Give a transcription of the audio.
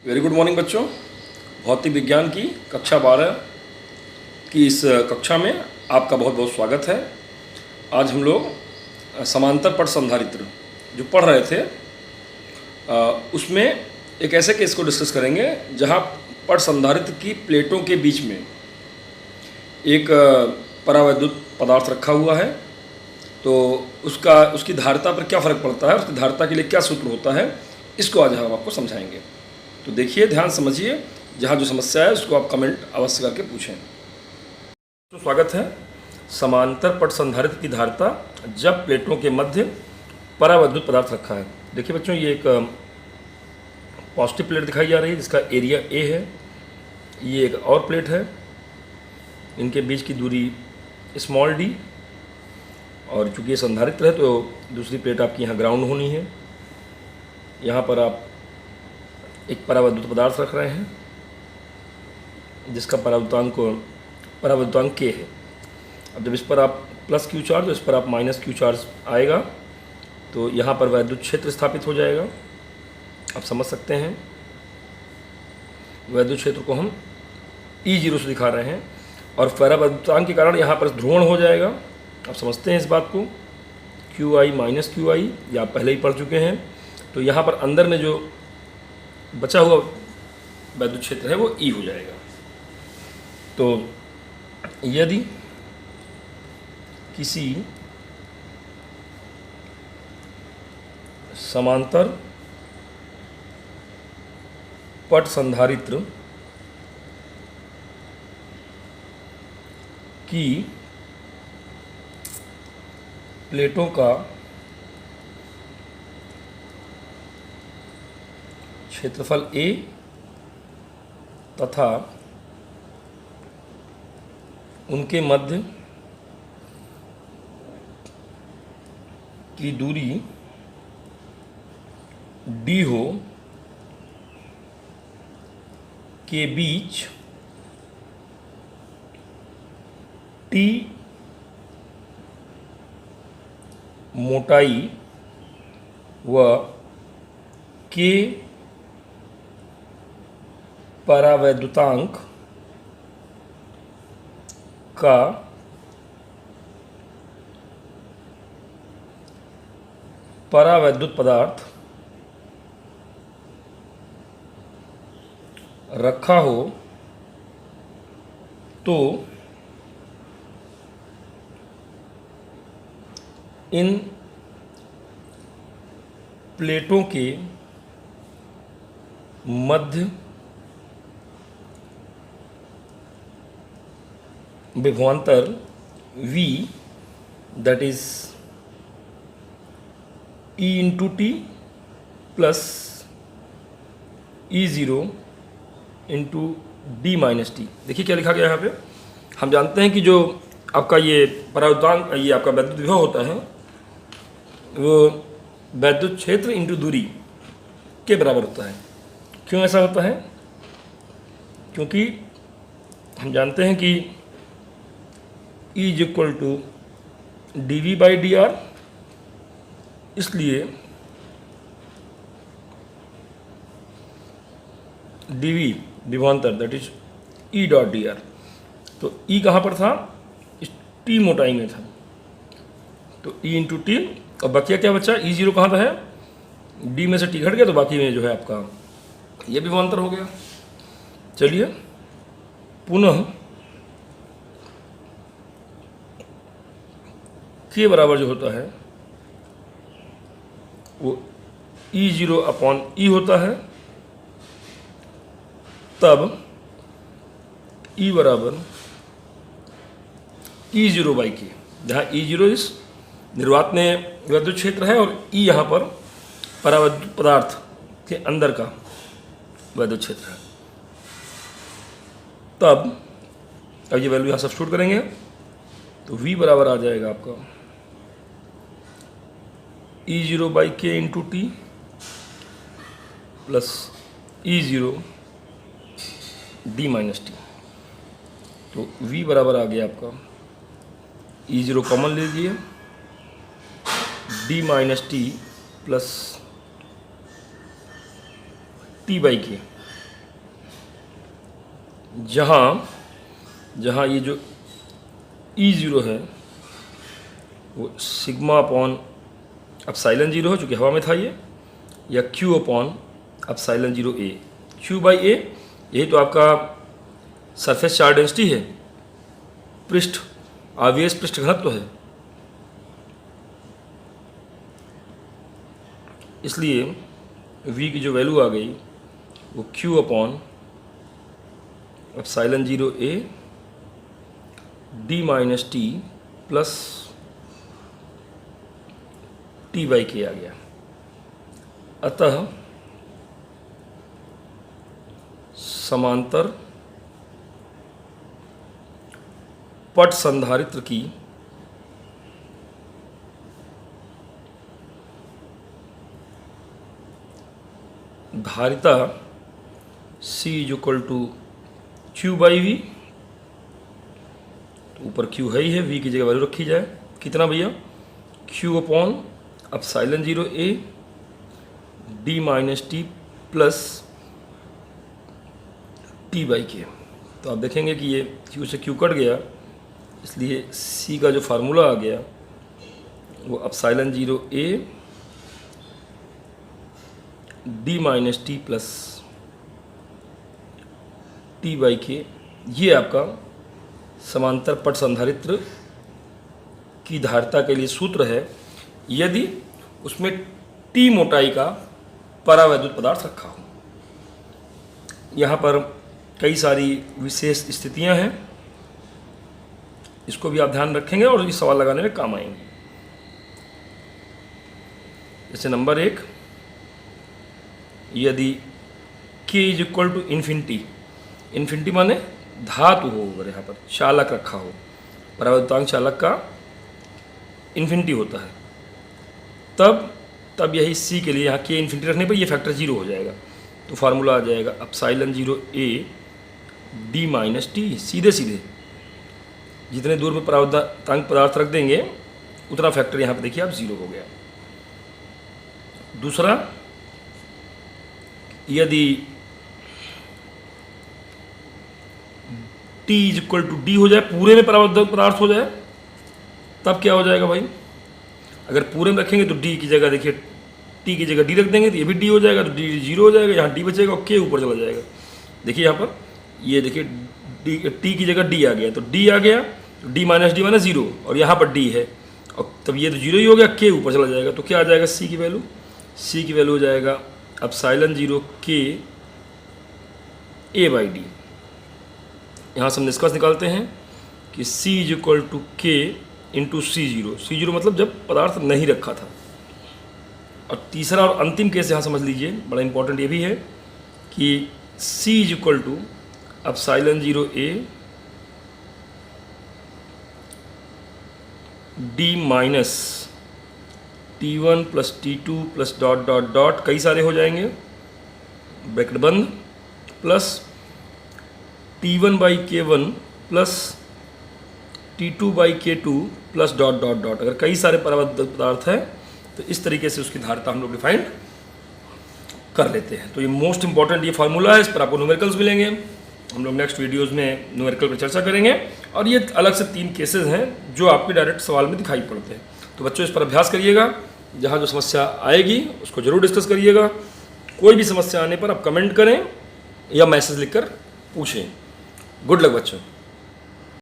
Very good morning बच्चों। भौतिक विज्ञान की कक्षा 12 की इस कक्षा में आपका बहुत बहुत स्वागत है। आज हम लोग समांतर पट संधारित्र जो पढ़ रहे थे उसमें एक ऐसे केस को डिस्कस करेंगे जहां पट संधारित्र की प्लेटों के बीच में एक परावैद्युत पदार्थ रखा हुआ है। तो उसकी धारिता पर क्या फ़र्क पड़ता है, उसकी धारिता के लिए क्या सूत्र होता है, इसको आज हम आपको समझाएंगे। तो देखिए, ध्यान समझिए, जहाँ जो समस्या है उसको आप कमेंट अवश्य करके पूछें। तो स्वागत है। समांतर पट संधारित्र की धारिता जब प्लेटों के मध्य परावैद्युत पदार्थ रखा है। देखिए बच्चों, ये एक पॉजिटिव प्लेट दिखाई जा रही है जिसका एरिया ए है। ये एक और प्लेट है, इनके बीच की दूरी स्मॉल डी, और चूँकि ये संधारित्र है तो दूसरी प्लेट आपकी यहाँ ग्राउंड होनी है। यहाँ पर आप एक परावैद्युत पदार्थ रख रहे हैं जिसका परावैद्युतांक K है। अब जब इस पर आप प्लस Q चार्ज, इस पर आप माइनस Q चार्ज आएगा तो यहाँ पर वैद्युत क्षेत्र स्थापित हो जाएगा। आप समझ सकते हैं, वैद्युत क्षेत्र को हम E0 से दिखा रहे हैं और परावैद्युतांक के कारण यहाँ पर ध्रुवण हो जाएगा। आप समझते हैं इस बात को, QI माइनस QI, या आप पहले ही पढ़ चुके हैं। तो यहाँ पर अंदर में जो बचा हुआ वैद्युत क्षेत्र है वो E हो जाएगा। तो यदि किसी समांतर पट संधारित्र की प्लेटों का क्षेत्रफल A तथा उनके मध्य की दूरी D हो, के बीच T मोटाई व K परावैद्युतांक का परावैद्युत पदार्थ रखा हो तो इन प्लेटों के मध्य विभवांतर V, that is E into T plus E0 into D minus T. देखिए क्या लिखा गया है यहाँ पे। हम जानते हैं कि जो आपका ये परावैद्युतांक, ये आपका वैद्युत विभव होता है वो वैद्युत क्षेत्र इंटू दूरी के बराबर होता है। क्यों ऐसा होता है? क्योंकि हम जानते हैं कि E is equal to dV by dr, इसलिए dV विभवांतर that is E dot dr। तो E कहाँ पर था? इस T मोटाई में था, तो E इंटू टी, और बकिया क्या बचा? E0 कहाँ पर है? D में से T घट गया तो बाकी में जो है आपका ये विभवांतर हो गया। चलिए पुनः के बराबर जो होता है वो E0 अपॉन E होता है। तब E बराबर E0 बाई के, जहाँ E0 इस निर्वात में वैद्युत क्षेत्र है और E यहाँ पर परावैद्युत पदार्थ के अंदर का वैद्युत क्षेत्र है। तब अब ये वैल्यू यहाँ सब्स्टिट्यूट करेंगे तो V बराबर आ जाएगा आपका E0 बाई के into T plus E0 D minus T. तो V बराबर आ गया आपका E0 कॉमन ले लीजिए, D minus T plus T by के, जहाँ जहाँ ये जो E0 है वो सिग्मा अपॉन एप्सिलॉन 0 है, चूँकि हवा में था ये, या Q upon epsilon 0 A। Q by A यही तो आपका सरफेस चार्ज डेंसिटी है, पृष्ठ आवेश पृष्ठ घनत्व है। इसलिए V की जो वैल्यू आ गई वो Q upon epsilon 0 A D minus T plus T by K आ गया। अतः समांतर पट संधारित्र की धारिता C is equal to Q by V, ऊपर Q है ही है, V की जगह वैल्यू रखी जाए, कितना भैया, Q upon epsilon 0 A D minus T plus T by K। तो आप देखेंगे कि ये Q से Q कट गया, इसलिए C का जो फार्मूला आ गया वो epsilon 0 A D minus T plus T by K, ये आपका समांतर पट संधारित्र की धारिता के लिए सूत्र है यदि उसमें T मोटाई का परावैद्युत पदार्थ रखा हो। यहाँ पर कई सारी विशेष स्थितियाँ हैं, इसको भी आप ध्यान रखेंगे और ये सवाल लगाने में काम आएंगे। जैसे नंबर 1, यदि K is equal to infinity, infinity माने धातु हो, अगर यहाँ पर चालक रखा हो, परावैद्युतांक चालक का इन्फिनिटी होता है, तब यही C के लिए यहाँ K इन्फिनिटी रखने पर ये फैक्टर 0 हो जाएगा। तो फार्मूला आ जाएगा epsilon 0 A D minus T, सीधे सीधे जितने दूर में परावैद्युतांक पदार्थ रख देंगे उतना फैक्टर यहाँ पे देखिए आप 0 हो गया। दूसरा, यदि T is equal to D हो जाए, पूरे में परावैद्युत पदार्थ हो जाए, तब क्या हो जाएगा भाई, अगर पूरे में रखेंगे तो D की जगह देखिए T की जगह D रख देंगे तो ये भी D हो जाएगा, तो D 0 हो जाएगा, यहाँ D बचेगा और K ऊपर चला जाएगा। देखिए यहाँ पर ये देखिए T की जगह D आ गया, तो D आ गया, तो D माइनस 0 और यहाँ पर D है, और तब ये तो 0 ही हो गया, K ऊपर चला जाएगा। तो क्या आ जाएगा C की वैल्यू, C की वैल्यू हो जाएगा epsilon 0 K A by D। यहाँ से हम निष्कर्ष निकालते हैं कि C is equal to K into C0 मतलब जब पदार्थ नहीं रखा था। और तीसरा और अंतिम केस यहाँ समझ लीजिए, बड़ा इंपॉर्टेंट ये भी है कि C is equal to epsilon 0 A D minus T1 plus T2 plus dot dot dot, कई सारे हो जाएंगे, ब्रैकेट बंद, plus T1 by K1 plus T2 by K2 plus dot dot dot. अगर कई सारे परावैद्युत पदार्थ हैं तो इस तरीके से उसकी धारिता हम लोग डिफाइंड कर लेते हैं। तो ये मोस्ट इंपॉर्टेंट ये फार्मूला है, इस पर आपको न्यूमेरिकल्स मिलेंगे। हम लोग नेक्स्ट वीडियोज़ में न्यूमेरिकल पर चर्चा करेंगे, और ये अलग से 3 केसेस हैं जो आपके डायरेक्ट सवाल में दिखाई पड़ते हैं। तो बच्चों इस पर अभ्यास करिएगा, जहाँ जो समस्या आएगी उसको ज़रूर डिस्कस करिएगा। कोई भी समस्या आने पर आप कमेंट करें या मैसेज लिखकर पूछें। गुड लक बच्चों।